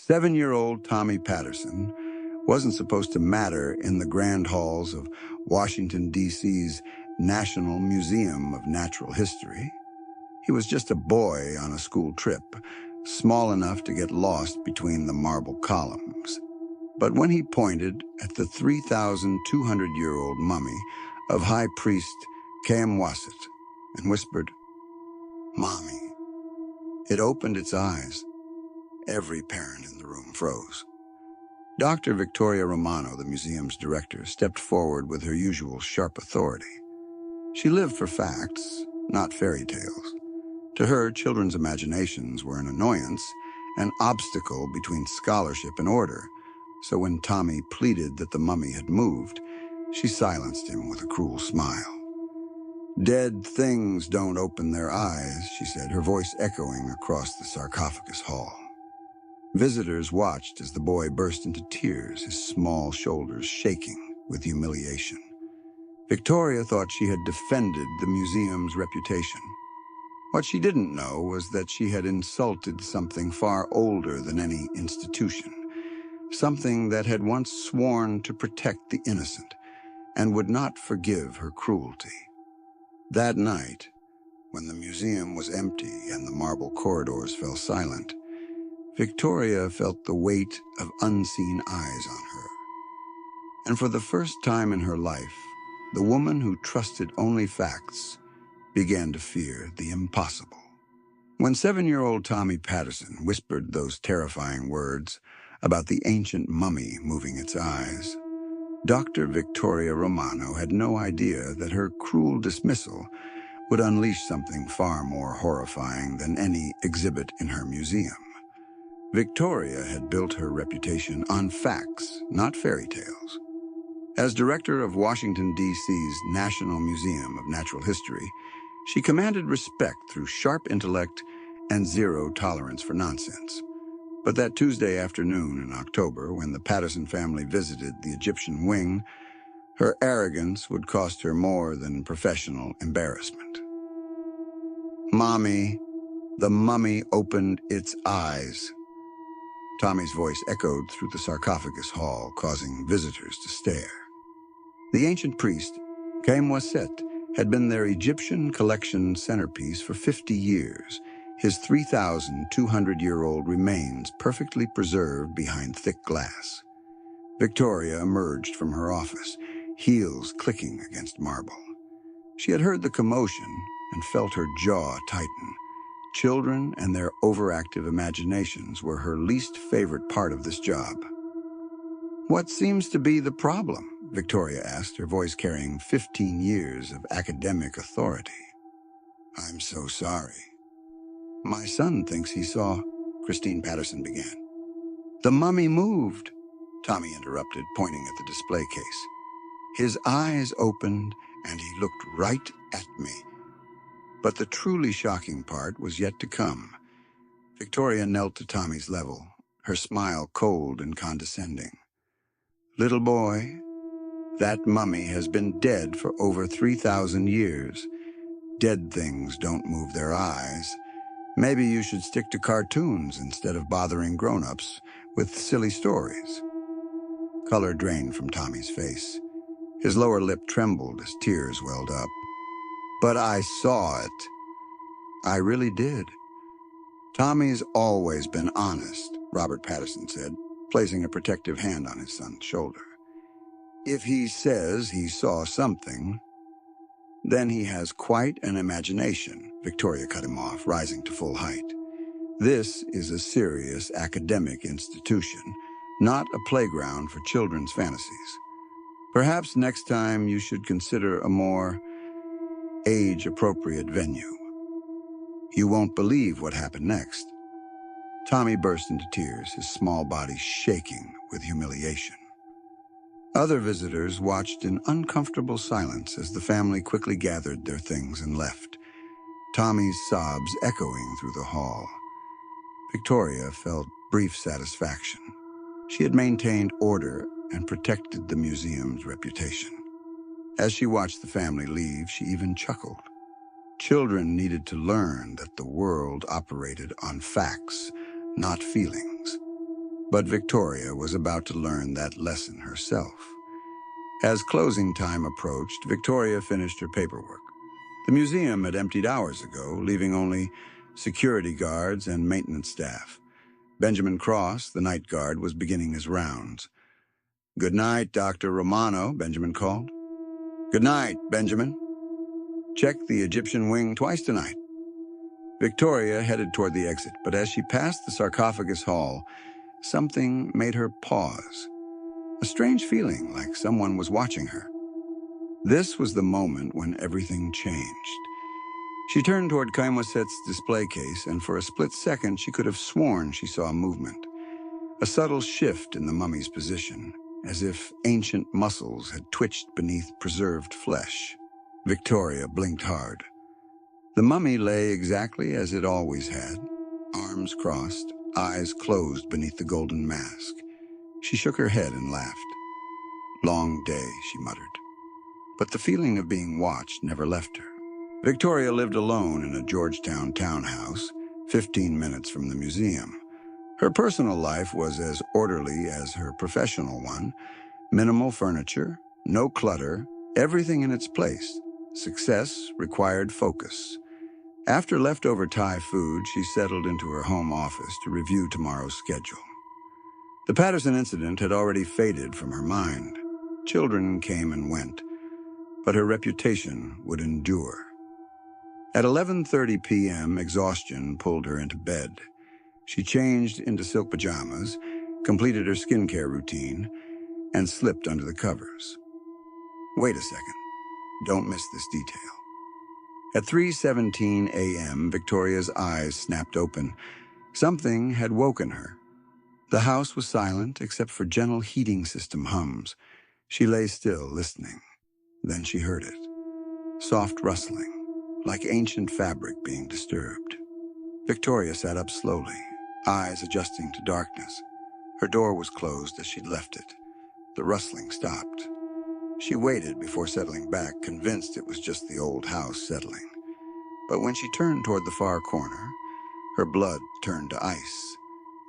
7-year-old Tommy Patterson wasn't supposed to matter in the grand halls of Washington, D.C.'s National Museum of Natural History. He was just a boy on a school trip, small enough to get lost between the marble columns. But when he pointed at the 3,200-year-old mummy of High Priest Kamwasit and whispered, "Mommy," it opened its eyes. Every parent in the room froze. Dr. Victoria Romano, the museum's director, stepped forward with her usual sharp authority. She lived for facts, not fairy tales. To her, children's imaginations were an annoyance, an obstacle between scholarship and order. So when Tommy pleaded that the mummy had moved, she silenced him with a cruel smile. "Dead things don't open their eyes," she said, her voice echoing across the sarcophagus hall. Visitors watched as the boy burst into tears, his small shoulders shaking with humiliation. Victoria thought she had defended the museum's reputation. What she didn't know was that she had insulted something far older than any institution, something that had once sworn to protect the innocent and would not forgive her cruelty. That night, when the museum was empty and the marble corridors fell silent, Victoria felt the weight of unseen eyes on her. And for the first time in her life, the woman who trusted only facts began to fear the impossible. When 7-year-old Tommy Patterson whispered those terrifying words about the ancient mummy moving its eyes, Dr. Victoria Romano had no idea that her cruel dismissal would unleash something far more horrifying than any exhibit in her museum. Victoria had built her reputation on facts, not fairy tales. As director of Washington, D.C.'s National Museum of Natural History, she commanded respect through sharp intellect and zero tolerance for nonsense. But that Tuesday afternoon in October, when the Patterson family visited the Egyptian wing, her arrogance would cost her more than professional embarrassment. "Mommy, the mummy opened its eyes." Tommy's voice echoed through the sarcophagus hall, causing visitors to stare. The ancient priest, Kamwaset, had been their Egyptian collection centerpiece for 50 years, his 3,200-year-old remains perfectly preserved behind thick glass. Victoria emerged from her office, heels clicking against marble. She had heard the commotion and felt her jaw tighten. Children and their overactive imaginations were her least favorite part of this job. "What seems to be the problem?" Victoria asked, her voice carrying 15 years of academic authority. "I'm so sorry. My son thinks he saw," Christine Patterson began. "The mummy moved," Tommy interrupted, pointing at the display case. "His eyes opened and he looked right at me." But the truly shocking part was yet to come. Victoria knelt to Tommy's level, her smile cold and condescending. "Little boy, that mummy has been dead for over 3,000 years. Dead things don't move their eyes. Maybe you should stick to cartoons instead of bothering grown-ups with silly stories." Color drained from Tommy's face. His lower lip trembled as tears welled up. "But I saw it. I really did." "Tommy's always been honest," Robert Patterson said, placing a protective hand on his son's shoulder. "If he says he saw something, then he has quite an imagination," Victoria cut him off, rising to full height. "This is a serious academic institution, not a playground for children's fantasies. Perhaps next time you should consider a more age-appropriate venue." "You won't believe what happened next." Tommy burst into tears, his small body shaking with humiliation. Other visitors watched in uncomfortable silence as the family quickly gathered their things and left, Tommy's sobs echoing through the hall. Victoria felt brief satisfaction. She had maintained order and protected the museum's reputation. As she watched the family leave, she even chuckled. Children needed to learn that the world operated on facts, not feelings. But Victoria was about to learn that lesson herself. As closing time approached, Victoria finished her paperwork. The museum had emptied hours ago, leaving only security guards and maintenance staff. Benjamin Cross, the night guard, was beginning his rounds. "Good night, Dr. Romano," Benjamin called. "Good night, Benjamin. Check the Egyptian wing twice tonight." Victoria headed toward the exit, but as she passed the sarcophagus hall, something made her pause. A strange feeling, like someone was watching her. This was the moment when everything changed. She turned toward Kaimoset's display case, and for a split second she could have sworn she saw movement. A subtle shift in the mummy's position, as if ancient muscles had twitched beneath preserved flesh. Victoria blinked hard. The mummy lay exactly as it always had, arms crossed, eyes closed beneath the golden mask. She shook her head and laughed. "Long day," she muttered. But the feeling of being watched never left her. Victoria lived alone in a Georgetown townhouse, 15 minutes from the museum. Her personal life was as orderly as her professional one. Minimal furniture, no clutter, everything in its place. Success required focus. After leftover Thai food, she settled into her home office to review tomorrow's schedule. The Patterson incident had already faded from her mind. Children came and went, but her reputation would endure. At 11:30 p.m., exhaustion pulled her into bed. She changed into silk pajamas, completed her skincare routine, and slipped under the covers. Wait a second. Don't miss this detail. At 3:17 a.m., Victoria's eyes snapped open. Something had woken her. The house was silent except for gentle heating system hums. She lay still, listening. Then she heard it. Soft rustling, like ancient fabric being disturbed. Victoria sat up slowly, eyes adjusting to darkness. Her door was closed as she'd left it. The rustling stopped. She waited before settling back, convinced it was just the old house settling. But when she turned toward the far corner, her blood turned to ice.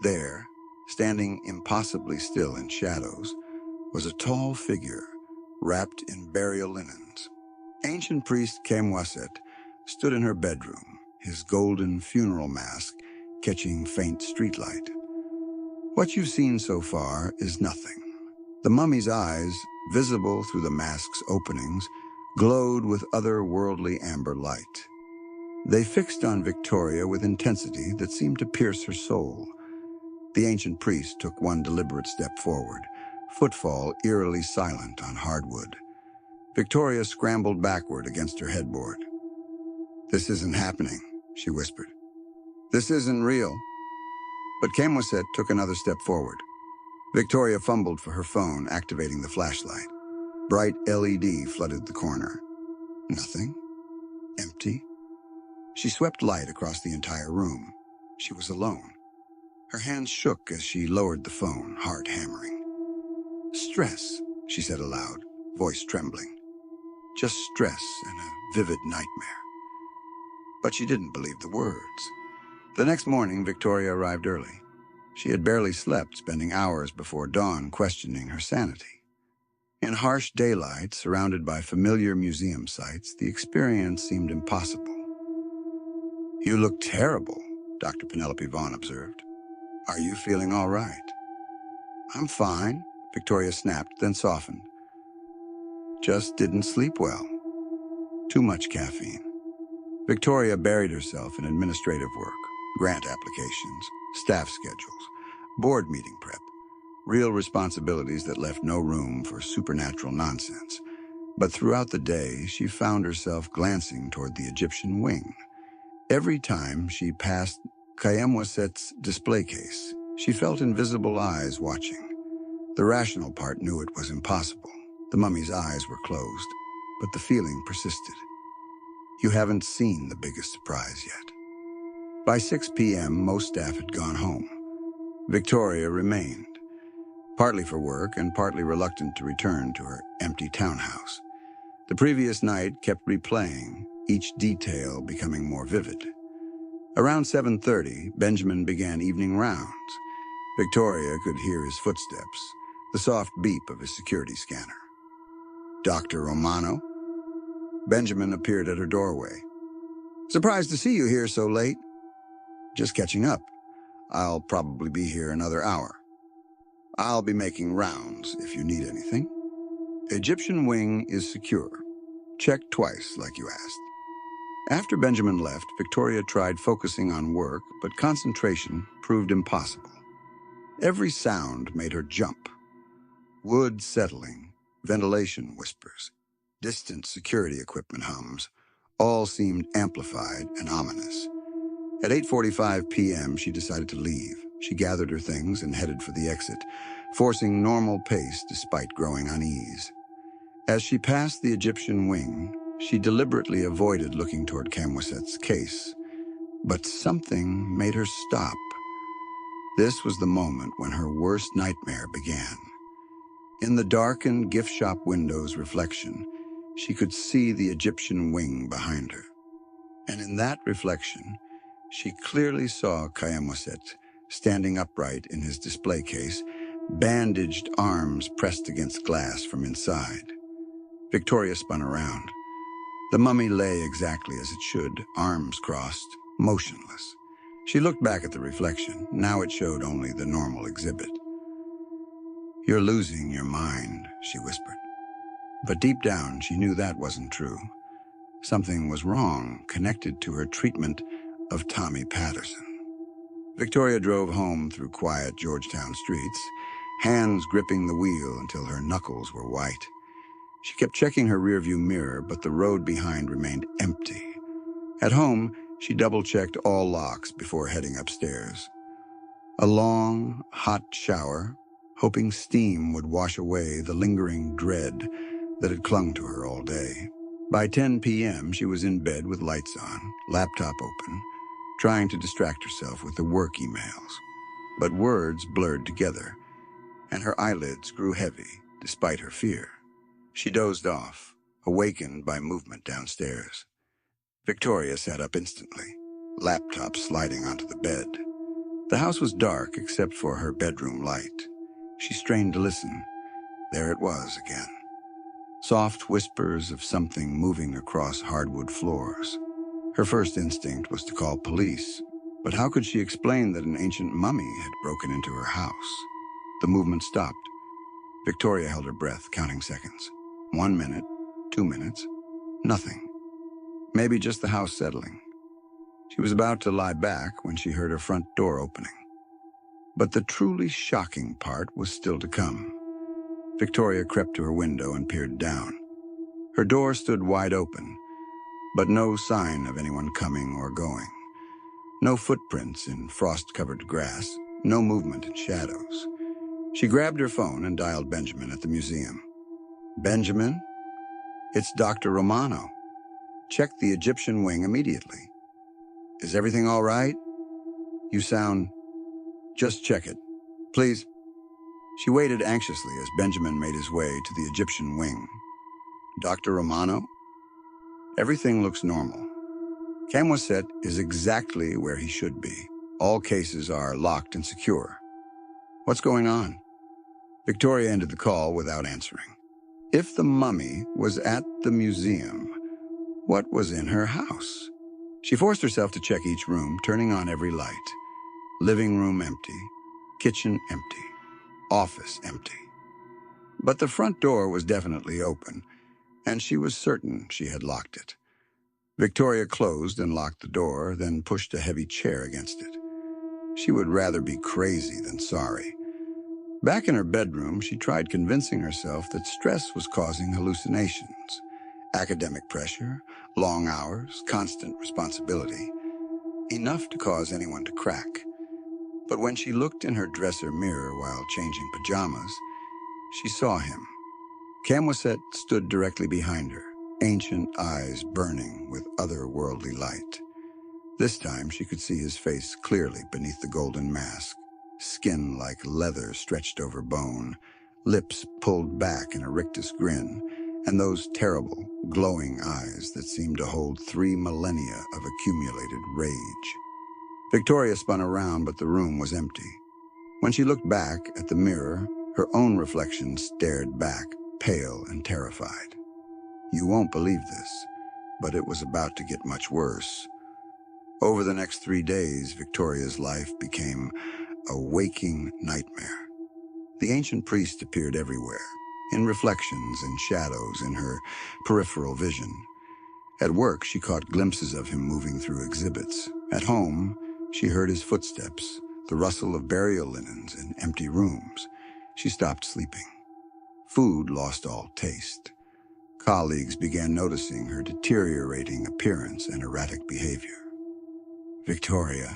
There, standing impossibly still in shadows, was a tall figure wrapped in burial linens. Ancient priest Kamwaset stood in her bedroom, his golden funeral mask catching faint streetlight. What you've seen so far is nothing. The mummy's eyes, visible through the mask's openings, glowed with otherworldly amber light. They fixed on Victoria with intensity that seemed to pierce her soul. The ancient priest took one deliberate step forward, footfall eerily silent on hardwood. Victoria scrambled backward against her headboard. "This isn't happening," she whispered. "This isn't real." But Kamwaset took another step forward. Victoria fumbled for her phone, activating the flashlight. Bright LED flooded the corner. Nothing. Empty. She swept light across the entire room. She was alone. Her hands shook as she lowered the phone, heart hammering. "Stress," she said aloud, voice trembling. "Just stress and a vivid nightmare." But she didn't believe the words. The next morning, Victoria arrived early. She had barely slept, spending hours before dawn questioning her sanity. In harsh daylight, surrounded by familiar museum sites, the experience seemed impossible. "You look terrible," Dr. Penelope Vaughn observed. "Are you feeling all right?" "I'm fine," Victoria snapped, then softened. "Just didn't sleep well. Too much caffeine." Victoria buried herself in administrative work, grant applications, staff schedules, board meeting prep, real responsibilities that left no room for supernatural nonsense. But throughout the day, she found herself glancing toward the Egyptian wing. Every time she passed Kayemwaset's display case, she felt invisible eyes watching. The rational part knew it was impossible. The mummy's eyes were closed, but the feeling persisted. You haven't seen the biggest surprise yet. By 6 p.m., most staff had gone home. Victoria remained, partly for work and partly reluctant to return to her empty townhouse. The previous night kept replaying, each detail becoming more vivid. Around 7:30, Benjamin began evening rounds. Victoria could hear his footsteps, the soft beep of his security scanner. Dr. Romano? Benjamin appeared at her doorway. Surprised to see you here so late. Just catching up. I'll probably be here another hour. I'll be making rounds if you need anything. Egyptian wing is secure. Check twice, like you asked. After Benjamin left, Victoria tried focusing on work, but concentration proved impossible. Every sound made her jump. Wood settling, ventilation whispers, distant security equipment hums, all seemed amplified and ominous. At 8:45 p.m., she decided to leave. She gathered her things and headed for the exit, forcing normal pace despite growing unease. As she passed the Egyptian wing, she deliberately avoided looking toward Camwasset's case. But something made her stop. This was the moment when her worst nightmare began. In the darkened gift shop window's reflection, she could see the Egyptian wing behind her. And in that reflection, she clearly saw Camwasset standing upright in his display case, bandaged arms pressed against glass from inside. Victoria spun around. The mummy lay exactly as it should, arms crossed, motionless. She looked back at the reflection. Now it showed only the normal exhibit. "You're losing your mind," she whispered. But deep down, she knew that wasn't true. Something was wrong, connected to her treatment of Tommy Patterson. Victoria drove home through quiet Georgetown streets, hands gripping the wheel until her knuckles were white. She kept checking her rearview mirror, but the road behind remained empty. At home, she double-checked all locks before heading upstairs. A long, hot shower, hoping steam would wash away the lingering dread that had clung to her all day. By 10 p.m., she was in bed with lights on, laptop open, trying to distract herself with the work emails. But words blurred together, and her eyelids grew heavy despite her fear. She dozed off, awakened by movement downstairs. Victoria sat up instantly, laptop sliding onto the bed. The house was dark except for her bedroom light. She strained to listen. There it was again. Soft whispers of something moving across hardwood floors. Her first instinct was to call police, but how could she explain that an ancient mummy had broken into her house? The movement stopped. Victoria held her breath, counting seconds. 1 minute, 2 minutes, nothing. Maybe just the house settling. She was about to lie back when she heard her front door opening. But the truly shocking part was still to come. Victoria crept to her window and peered down. Her door stood wide open, but no sign of anyone coming or going. No footprints in frost-covered grass, no movement in shadows. She grabbed her phone and dialed Benjamin at the museum. "Benjamin? It's Dr. Romano. Check the Egyptian wing immediately. Is everything all right? You sound... Just check it. Please." She waited anxiously as Benjamin made his way to the Egyptian wing. "Dr. Romano? Everything looks normal. Camwasset is exactly where he should be. All cases are locked and secure. What's going on?" Victoria ended the call without answering. If the mummy was at the museum, what was in her house? She forced herself to check each room, turning on every light. Living room empty, kitchen empty, office empty. But the front door was definitely open, and she was certain she had locked it. Victoria closed and locked the door, then pushed a heavy chair against it. She would rather be crazy than sorry. Back in her bedroom, she tried convincing herself that stress was causing hallucinations. Academic pressure, long hours, constant responsibility. Enough to cause anyone to crack. But when she looked in her dresser mirror while changing pajamas, she saw him. Camwasset stood directly behind her, ancient eyes burning with otherworldly light. This time she could see his face clearly beneath the golden mask, skin like leather stretched over bone, lips pulled back in a rictus grin, and those terrible, glowing eyes that seemed to hold 3 millennia of accumulated rage. Victoria spun around, but the room was empty. When she looked back at the mirror, her own reflection stared back, pale and terrified. You won't believe this, but it was about to get much worse. Over the next 3 days, Victoria's life became a waking nightmare. The ancient priest appeared everywhere, in reflections and shadows in her peripheral vision. At work, she caught glimpses of him moving through exhibits. At home, she heard his footsteps, the rustle of burial linens in empty rooms. She stopped sleeping. Food lost all taste. Colleagues began noticing her deteriorating appearance and erratic behavior. "Victoria,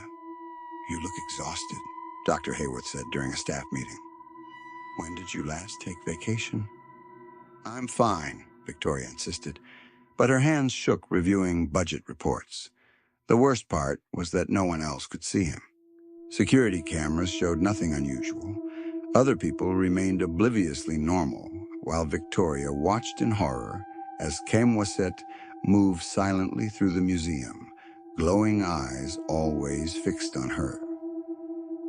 you look exhausted," Dr. Hayworth said during a staff meeting. "When did you last take vacation?" "I'm fine," Victoria insisted, but her hands shook reviewing budget reports. The worst part was that no one else could see him. Security cameras showed nothing unusual. Other people remained obliviously normal, while Victoria watched in horror as Camwaset moved silently through the museum, glowing eyes always fixed on her.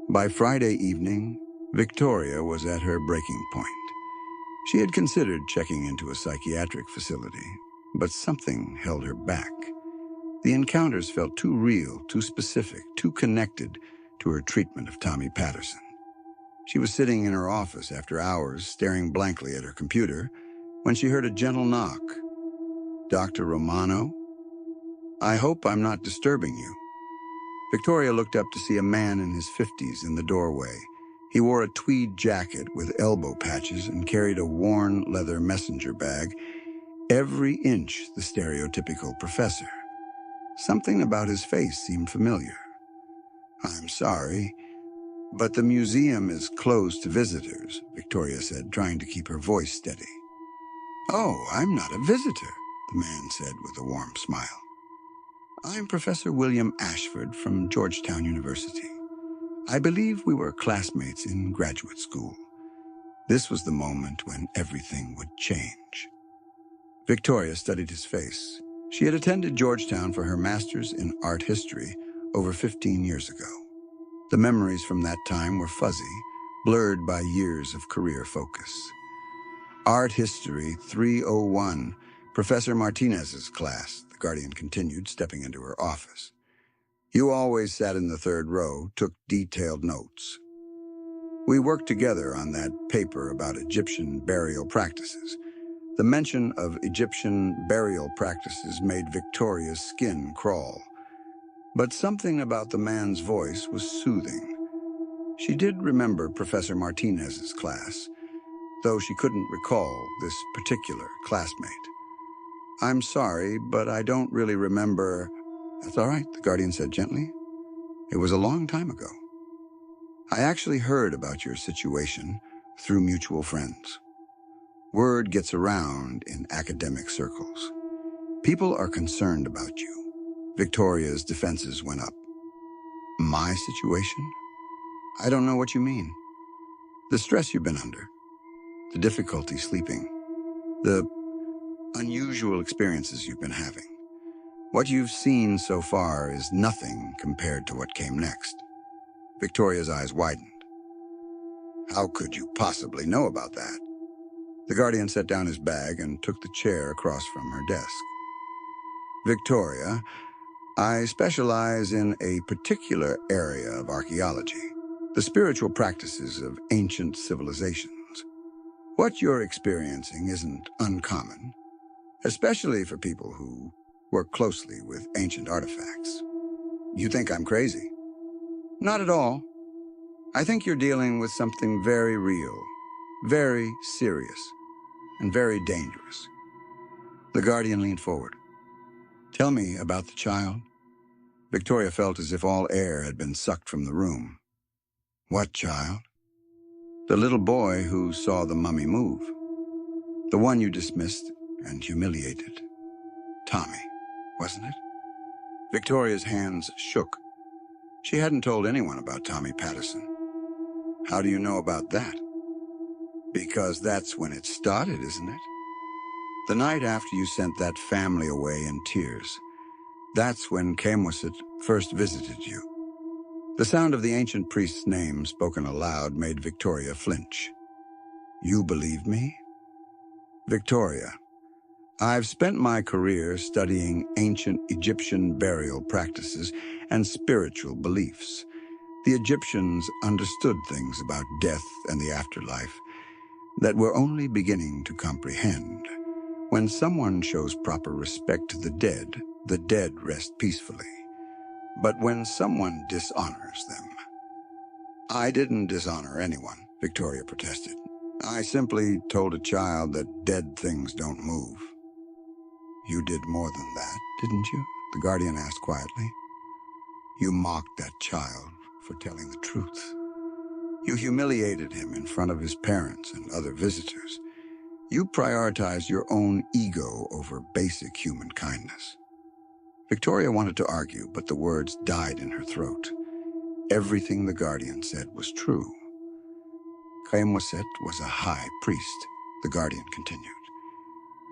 By Friday evening, Victoria was at her breaking point. She had considered checking into a psychiatric facility, but something held her back. The encounters felt too real, too specific, too connected to her treatment of Tommy Patterson. She was sitting in her office after hours, staring blankly at her computer, when she heard a gentle knock. "Dr. Romano? I hope I'm not disturbing you." Victoria looked up to see a man in his 50s in the doorway. He wore a tweed jacket with elbow patches and carried a worn leather messenger bag, every inch the stereotypical professor. Something about his face seemed familiar. "I'm sorry, but the museum is closed to visitors," Victoria said, trying to keep her voice steady. "Oh, I'm not a visitor," the man said with a warm smile. "I'm Professor William Ashford from Georgetown University. I believe we were classmates in graduate school." This was the moment when everything would change. Victoria studied his face. She had attended Georgetown for her master's in art history over 15 years ago. The memories from that time were fuzzy, blurred by years of career focus. Art History 301, Professor Martinez's class, the Guardian continued, stepping into her office. "You always sat in the third row, took detailed notes. We worked together on that paper about Egyptian burial practices." The mention of Egyptian burial practices made Victoria's skin crawl. But something about the man's voice was soothing. She did remember Professor Martinez's class, though she couldn't recall this particular classmate. "I'm sorry, but I don't really remember." "That's all right," the Guardian said gently. "It was a long time ago. I actually heard about your situation through mutual friends. Word gets around in academic circles. People are concerned about you." Victoria's defenses went up. "My situation? I don't know what you mean." "The stress you've been under, the difficulty sleeping, the unusual experiences you've been having. What you've seen so far is nothing compared to what came next." Victoria's eyes widened. "How could you possibly know about that?" The Guardian set down his bag and took the chair across from her desk. "Victoria, I specialize in a particular area of archaeology, the spiritual practices of ancient civilizations. What you're experiencing isn't uncommon, especially for people who work closely with ancient artifacts." "You think I'm crazy?" "Not at all. I think you're dealing with something very real, very serious, and very dangerous." The Guardian leaned forward. "Tell me about the child." Victoria felt as if all air had been sucked from the room. "What child?" "The little boy who saw the mummy move. The one you dismissed and humiliated. Tommy, wasn't it?" Victoria's hands shook. She hadn't told anyone about Tommy Patterson. "How do you know about that?" "Because that's when it started, isn't it? The night after you sent that family away in tears. That's when Camwaset first visited you." The sound of the ancient priest's name spoken aloud made Victoria flinch. "You believe me?" "Victoria, I've spent my career studying ancient Egyptian burial practices and spiritual beliefs. The Egyptians understood things about death and the afterlife that we're only beginning to comprehend. When someone shows proper respect to the dead rest peacefully. But when someone dishonors them..." "I didn't dishonor anyone," Victoria protested. "I simply told a child that dead things don't move." "You did more than that, didn't you?" the guardian asked quietly. "You mocked that child for telling the truth. You humiliated him in front of his parents and other visitors. You prioritized your own ego over basic human kindness." Victoria wanted to argue, but the words died in her throat. Everything the guardian said was true. Khemwaset was a high priest, the guardian continued.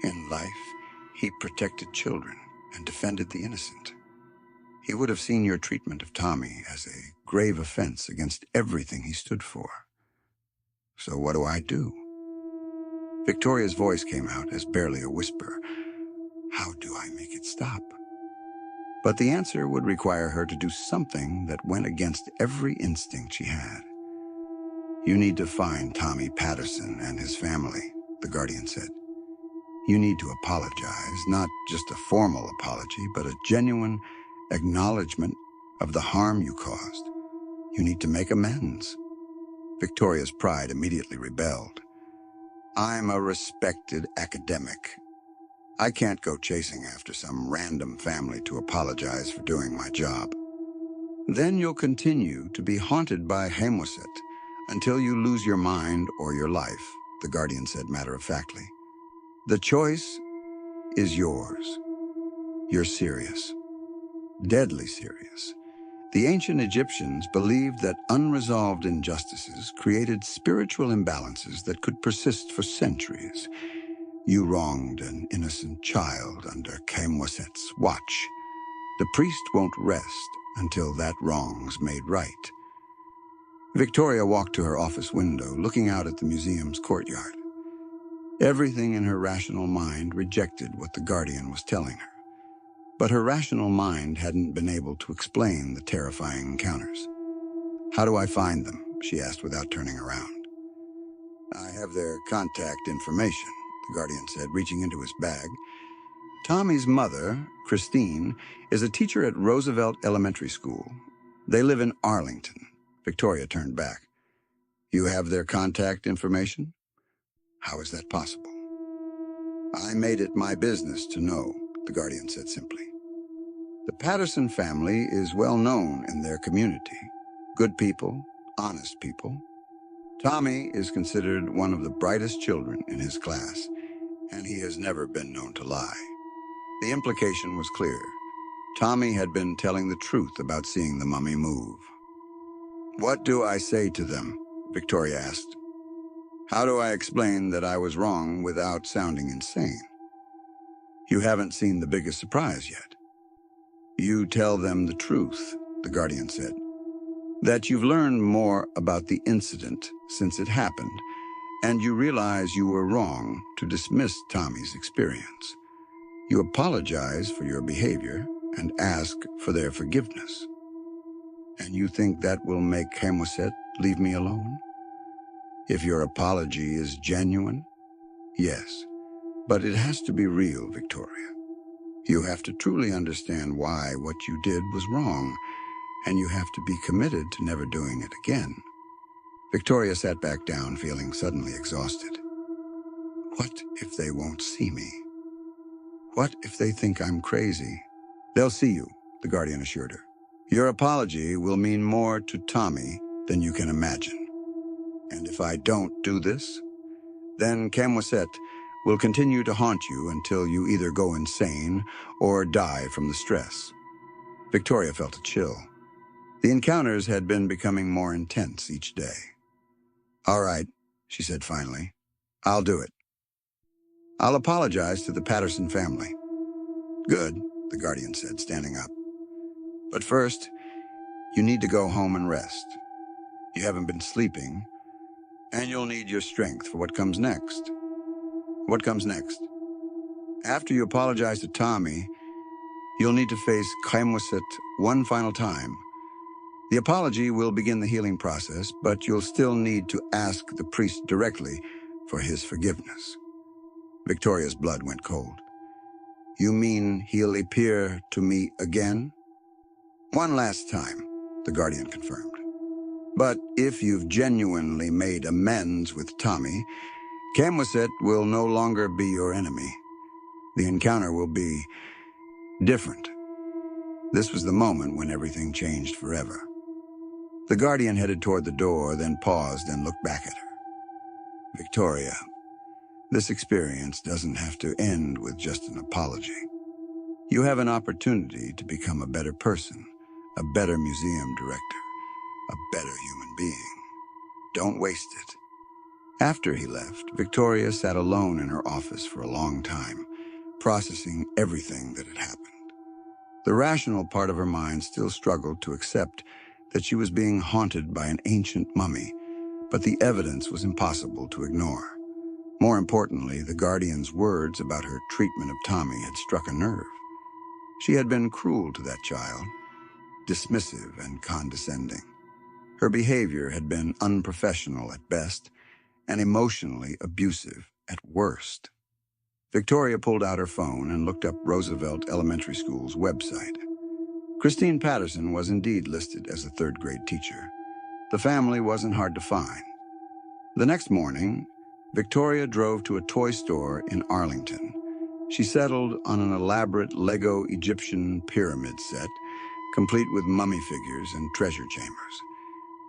In life, he protected children and defended the innocent. He would have seen your treatment of Tommy as a grave offense against everything he stood for. "So what do I do?" Victoria's voice came out as barely a whisper. "How do I make it stop?" But the answer would require her to do something that went against every instinct she had. "You need to find Tommy Patterson and his family," the guardian said. "You need to apologize, not just a formal apology, but a genuine acknowledgement of the harm you caused. You need to make amends." Victoria's pride immediately rebelled. "I'm a respected academic. I can't go chasing after some random family to apologize for doing my job." "Then you'll continue to be haunted by Khemwaset until you lose your mind or your life," the guardian said matter-of-factly. "The choice is yours. You're serious. Deadly serious. The ancient Egyptians believed that unresolved injustices created spiritual imbalances that could persist for centuries. You wronged an innocent child under Khemwaset's watch. The priest won't rest until that wrong's made right." Victoria walked to her office window, looking out at the museum's courtyard. Everything in her rational mind rejected what the guardian was telling her. But her rational mind hadn't been able to explain the terrifying encounters. "How do I find them?" she asked without turning around. "I have their contact information," the guardian said, reaching into his bag. "Tommy's mother, Christine, is a teacher at Roosevelt Elementary School. They live in Arlington." Victoria turned back. "You have their contact information?" "How is that possible?" "I made it my business to know," the guardian said simply. "The Patterson family is well known in their community. Good people, honest people. Tommy is considered one of the brightest children in his class, and he has never been known to lie." The implication was clear. Tommy had been telling the truth about seeing the mummy move. "What do I say to them?" Victoria asked. "How do I explain that I was wrong without sounding insane?" "You haven't seen the biggest surprise yet." "You tell them the truth," the guardian said. "That you've learned more about the incident since it happened, and you realize you were wrong to dismiss Tommy's experience. You apologize for your behavior and ask for their forgiveness. And you think that will make Khemwaset leave me alone? If your apology is genuine, yes. But it has to be real, Victoria. You have to truly understand why what you did was wrong, and you have to be committed to never doing it again." Victoria sat back down, feeling suddenly exhausted. "What if they won't see me? What if they think I'm crazy?" "They'll see you," the guardian assured her. "Your apology will mean more to Tommy than you can imagine. And if I don't do this, then Khemwaset will continue to haunt you until you either go insane or die from the stress." Victoria felt a chill. The encounters had been becoming more intense each day. "All right," she said finally. "I'll do it. I'll apologize to the Patterson family." "Good," the guardian said, standing up. "But first, You need to go home and rest. You haven't been sleeping, and you'll need your strength for what comes next. What comes next? After you apologize to Tommy, you'll need to face Kaimwasit one final time. The apology will begin the healing process, but you'll still need to ask the priest directly for his forgiveness. Victoria's blood went cold. You mean he'll appear to me again? One last time, the guardian confirmed. But if you've genuinely made amends with Tommy, Kamwaset will no longer be your enemy. The encounter will be different. This was the moment when everything changed forever. The guardian headed toward the door, then paused and looked back at her. Victoria, this experience doesn't have to end with just an apology. You have an opportunity to become a better person, a better museum director, a better human being. Don't waste it. After he left, Victoria sat alone in her office for a long time, processing everything that had happened. The rational part of her mind still struggled to accept that she was being haunted by an ancient mummy, but the evidence was impossible to ignore. More importantly, the guardian's words about her treatment of Tommy had struck a nerve. She had been cruel to that child, dismissive and condescending. Her behavior had been unprofessional at best and emotionally abusive at worst. Victoria pulled out her phone and looked up Roosevelt Elementary School's website. Christine Patterson was indeed listed as a third-grade teacher. The family wasn't hard to find. The next morning, Victoria drove to a toy store in Arlington. She settled on an elaborate Lego Egyptian pyramid set, complete with mummy figures and treasure chambers.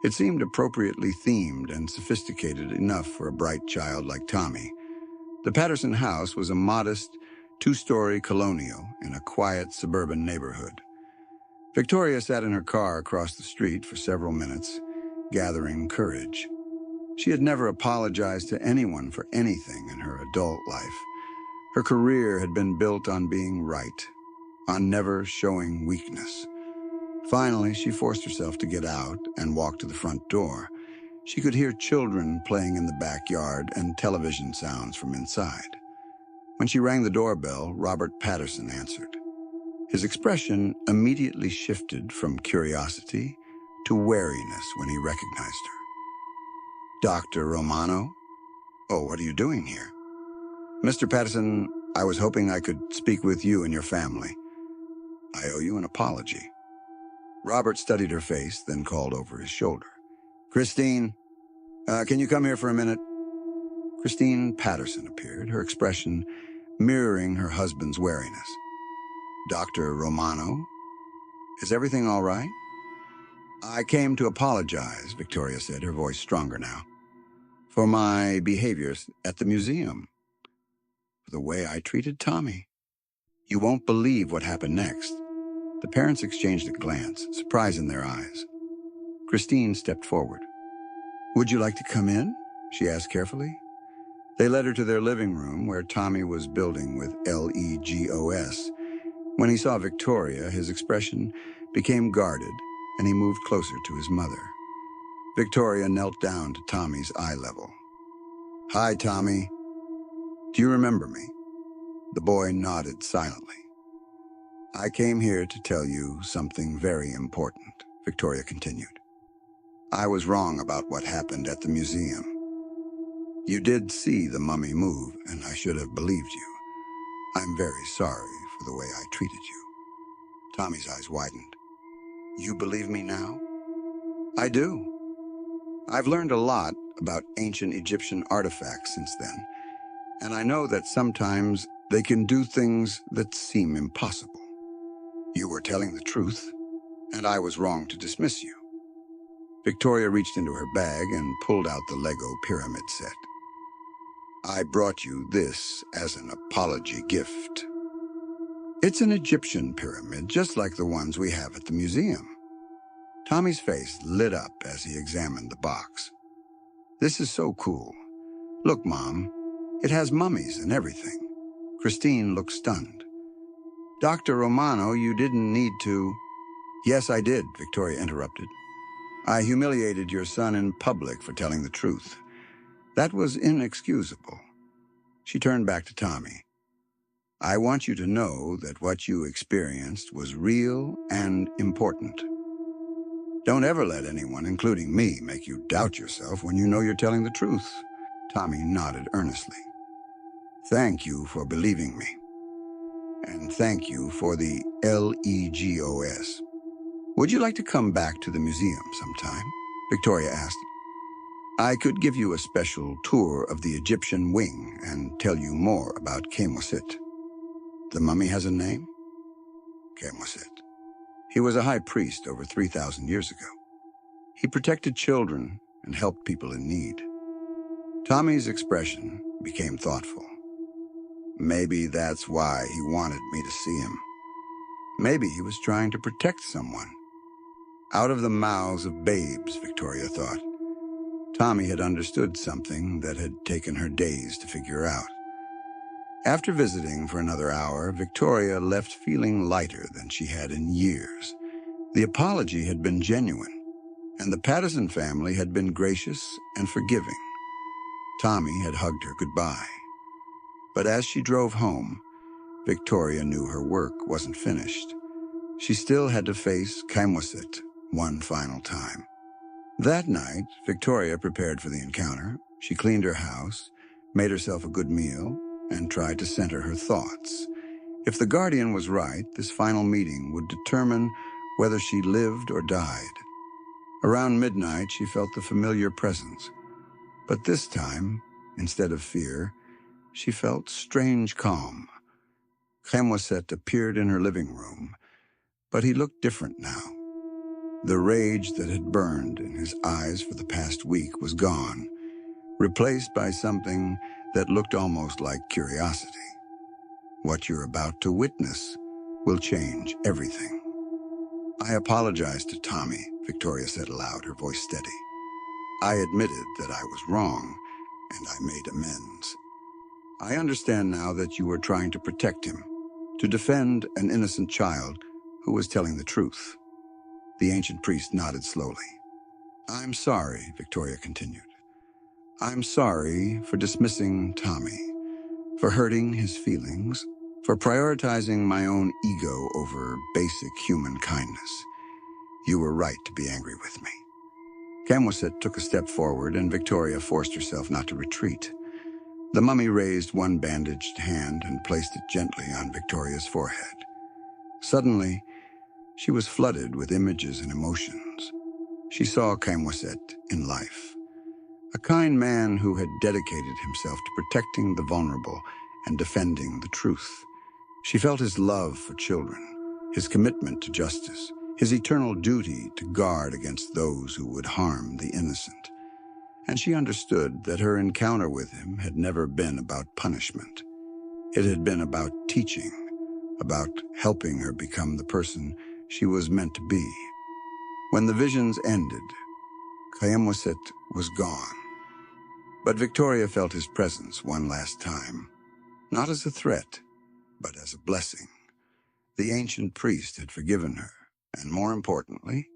It seemed appropriately themed and sophisticated enough for a bright child like Tommy. The Patterson house was a modest, two-story colonial in a quiet suburban neighborhood. Victoria sat in her car across the street for several minutes, gathering courage. She had never apologized to anyone for anything in her adult life. Her career had been built on being right, on never showing weakness. Finally, she forced herself to get out and walk to the front door. She could hear children playing in the backyard and television sounds from inside. When she rang the doorbell, Robert Patterson answered. His expression immediately shifted from curiosity to wariness when he recognized her. Dr. Romano? Oh, what are you doing here? Mr. Patterson, I was hoping I could speak with you and your family. I owe you an apology. Robert studied her face, then called over his shoulder. Christine, can you come here for a minute? Christine Patterson appeared, her expression mirroring her husband's wariness. Dr. Romano, is everything all right? I came to apologize, Victoria said, her voice stronger now, for my behaviors at the museum, for the way I treated Tommy. You won't believe what happened next. The parents exchanged a glance, surprise in their eyes. Christine stepped forward. Would you like to come in? She asked carefully. They led her to their living room where Tommy was building with LEGOS. When he saw Victoria, his expression became guarded and he moved closer to his mother. Victoria knelt down to Tommy's eye level. Hi, Tommy. Do you remember me? The boy nodded silently. I came here to tell you something very important, Victoria continued. I was wrong about what happened at the museum. You did see the mummy move, and I should have believed you. I'm very sorry for the way I treated you. Tommy's eyes widened. You believe me now? I do. I've learned a lot about ancient Egyptian artifacts since then, and I know that sometimes they can do things that seem impossible. You were telling the truth, and I was wrong to dismiss you. Victoria reached into her bag and pulled out the Lego pyramid set. I brought you this as an apology gift. It's an Egyptian pyramid, just like the ones we have at the museum. Tommy's face lit up as he examined the box. This is so cool. Look, Mom, it has mummies and everything. Christine looked stunned. Dr. Romano, you didn't need to... Yes, I did, Victoria interrupted. I humiliated your son in public for telling the truth. That was inexcusable. She turned back to Tommy. I want you to know that what you experienced was real and important. Don't ever let anyone, including me, make you doubt yourself when you know you're telling the truth. Tommy nodded earnestly. Thank you for believing me. And thank you for the LEGOS. Would you like to come back to the museum sometime? Victoria asked. I could give you a special tour of the Egyptian wing and tell you more about Kemosit. The mummy has a name? Kemosit. He was a high priest over 3,000 years ago. He protected children and helped people in need. Tommy's expression became thoughtful. Maybe that's why he wanted me to see him. Maybe he was trying to protect someone. Out of the mouths of babes, Victoria thought. Tommy had understood something that had taken her days to figure out. After visiting for another hour, Victoria left feeling lighter than she had in years. The apology had been genuine, and the Patterson family had been gracious and forgiving. Tommy had hugged her goodbye. But as she drove home, Victoria knew her work wasn't finished. She still had to face Kemosit one final time. That night, Victoria prepared for the encounter. She cleaned her house, made herself a good meal, and tried to center her thoughts. If the guardian was right, this final meeting would determine whether she lived or died. Around midnight, she felt the familiar presence. But this time, instead of fear, she felt strange calm. Kemoset appeared in her living room, but he looked different now. The rage that had burned in his eyes for the past week was gone, replaced by something that looked almost like curiosity. What you're about to witness will change everything. I apologize to Tommy, Victoria said aloud, her voice steady. I admitted that I was wrong, and I made amends. I understand now that you were trying to protect him, to defend an innocent child who was telling the truth. The ancient priest nodded slowly. I'm sorry, Victoria continued. I'm sorry for dismissing Tommy, for hurting his feelings, for prioritizing my own ego over basic human kindness. You were right to be angry with me. Kemosit took a step forward, and Victoria forced herself not to retreat. The mummy raised one bandaged hand and placed it gently on Victoria's forehead. Suddenly, she was flooded with images and emotions. She saw Kemosit in life, a kind man who had dedicated himself to protecting the vulnerable and defending the truth. She felt his love for children, his commitment to justice, his eternal duty to guard against those who would harm the innocent. And she understood that her encounter with him had never been about punishment. It had been about teaching, about helping her become the person she was meant to be. When the visions ended, Kemosit was gone. But Victoria felt his presence one last time, not as a threat, but as a blessing. The ancient priest had forgiven her, and more importantly,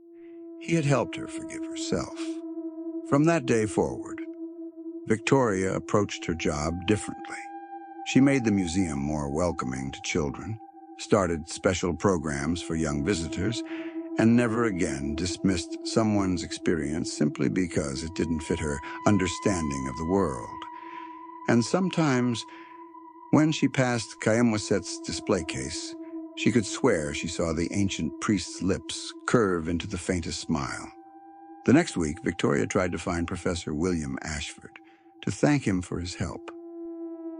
he had helped her forgive herself. From that day forward, Victoria approached her job differently. She made the museum more welcoming to children, started special programs for young visitors, and never again dismissed someone's experience simply because it didn't fit her understanding of the world. And sometimes, when she passed Kayamwaset's display case, she could swear she saw the ancient priest's lips curve into the faintest smile. The next week, Victoria tried to find Professor William Ashford to thank him for his help.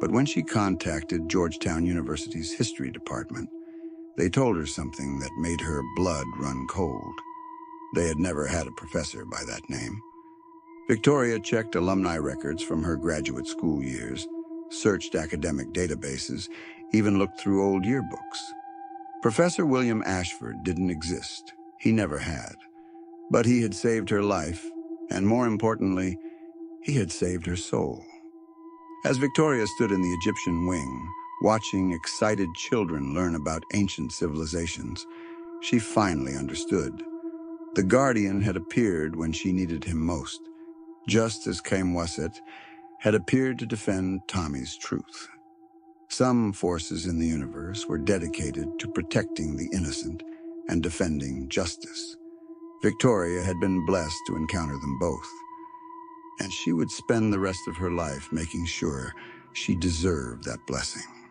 But when she contacted Georgetown University's history department, they told her something that made her blood run cold. They had never had a professor by that name. Victoria checked alumni records from her graduate school years, searched academic databases, even looked through old yearbooks. Professor William Ashford didn't exist. He never had. But he had saved her life, and more importantly, he had saved her soul. As Victoria stood in the Egyptian wing, watching excited children learn about ancient civilizations, She finally understood. The guardian had appeared when she needed him most, just as Kamwaset had appeared to defend Tommy's truth. Some forces in the universe were dedicated to protecting the innocent and defending justice. Victoria had been blessed to encounter them both, and she would spend the rest of her life making sure she deserved that blessing.